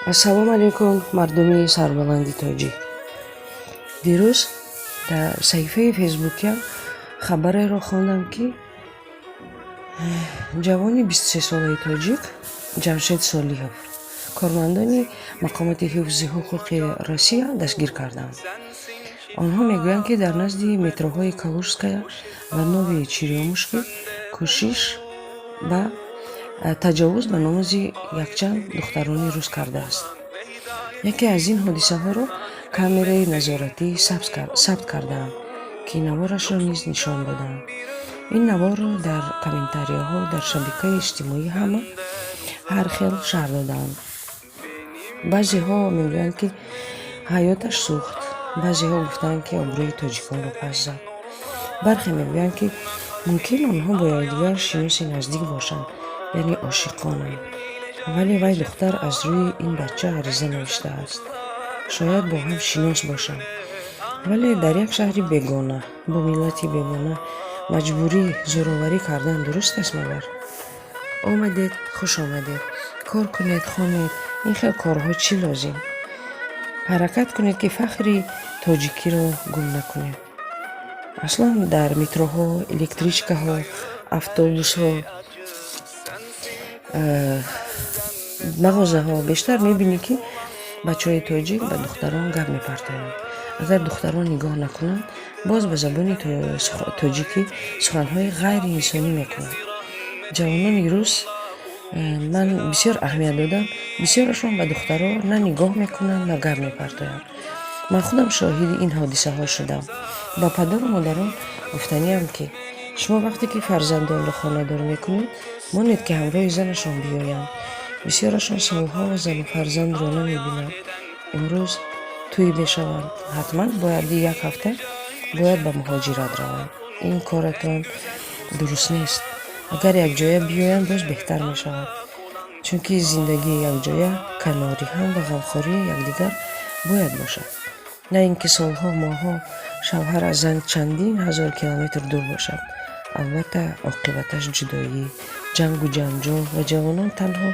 ассалому алайкум, мардуми сарбаланди тоҷик. дирӯз дар саҳифаи фейсбукиам хабареро хондам, ки ҷавони 23 солаи тоҷик ҷамшед солиҳов кормандони мақомоти ҳифзи ҳуқуқи Россия дастгир карданд. онҳо мегӯянд, ки дар назди метроҳои Калужская ва Нови Черёмушки кӯшиш ба таҷовуз ба номази якчанд духтарони рус кардааст. яке аз ин ҳодисаҳоро камераи назоратӣ сабт кардаанд, ки наворашро низ нишон доданд. ин наворро дар комментарияҳо дар шабакаи иҷтимоӣ ҳама ҳар хел шарҳ доданд. баъзеҳо мегӯянд, ки ҳаёташ сӯхт, баъзеҳо гуфтанд, ки обрӯи тоҷиконро пас зад. бархе мегӯянд, ки мумкин онҳо бо якдигар шиноси наздик бошанд, яъне ошиқонанд. вале вай духтар аз рӯи ин бача ариза навиштааст. шояд бо ҳам шинос бошанд. вале дар як шаҳри бегона бо миллати бегона маҷбурӣ зӯроварӣ кардан дуруст аст магар? омадед, хуш омадед, кор кунед, хонед, ин хел корҳо чӣ лозим? ҳаракат кунед, ки фахри тоҷикиро гум накунед. аслан дар метроҳо, электричкаҳо, автобусҳо, мағозаҳо бештар мебинӣ, ки бачаҳои тоҷик ба духтарон гап мепартоянд. агар духтарон нигоҳ накунанд, боз ба забони тоҷикӣ суханҳои ғайриинсонӣ мекунанд. ҷавонони рус ман бисёр аҳамият додам, бисёрашон ба духтаро на нигоҳ мекунанд, на гап мепартоянд. ман худам шоҳиди ин ҳодисаҳо шудам. ба падару модарон гуфтаниам, ки шумо вақте ки фарзандонро хонадор мекунед, монед, ки ҳамроҳи занашон биёянд. бисёрашон солҳо зану фарзандро намебинанд. имрӯз тӯй мешаванд, ҳатман бояди як ҳафта бояд ба муҳоҷират раванд. ин коратон дуруст нест. агар якҷоя биёянд, боз беҳтар мешавад, чунки зиндагии якҷоя канориҳам ва ғамхории якдигар бояд бошад. на ин ки солҳо, моҳҳо шавҳар аз зан чандин ҳазор километр дур бошад. албатта оқибаташ ҷудоӣ, ҷангу ҷанҷол ва ҷавонон танҳо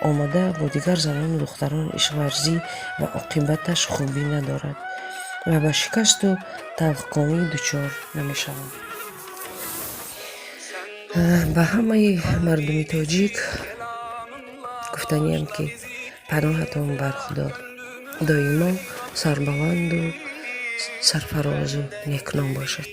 омада бо дигар занону духтарон ишқварзӣ ва оқибаташ хубӣ надорад ва ба шикасту талхкомӣ дучор намешаванд. ба ҳамаи мардуми тоҷик гуфтаниям, ки паноҳатон бар худо, доимо сарбаланду сарфарозу некном бошад.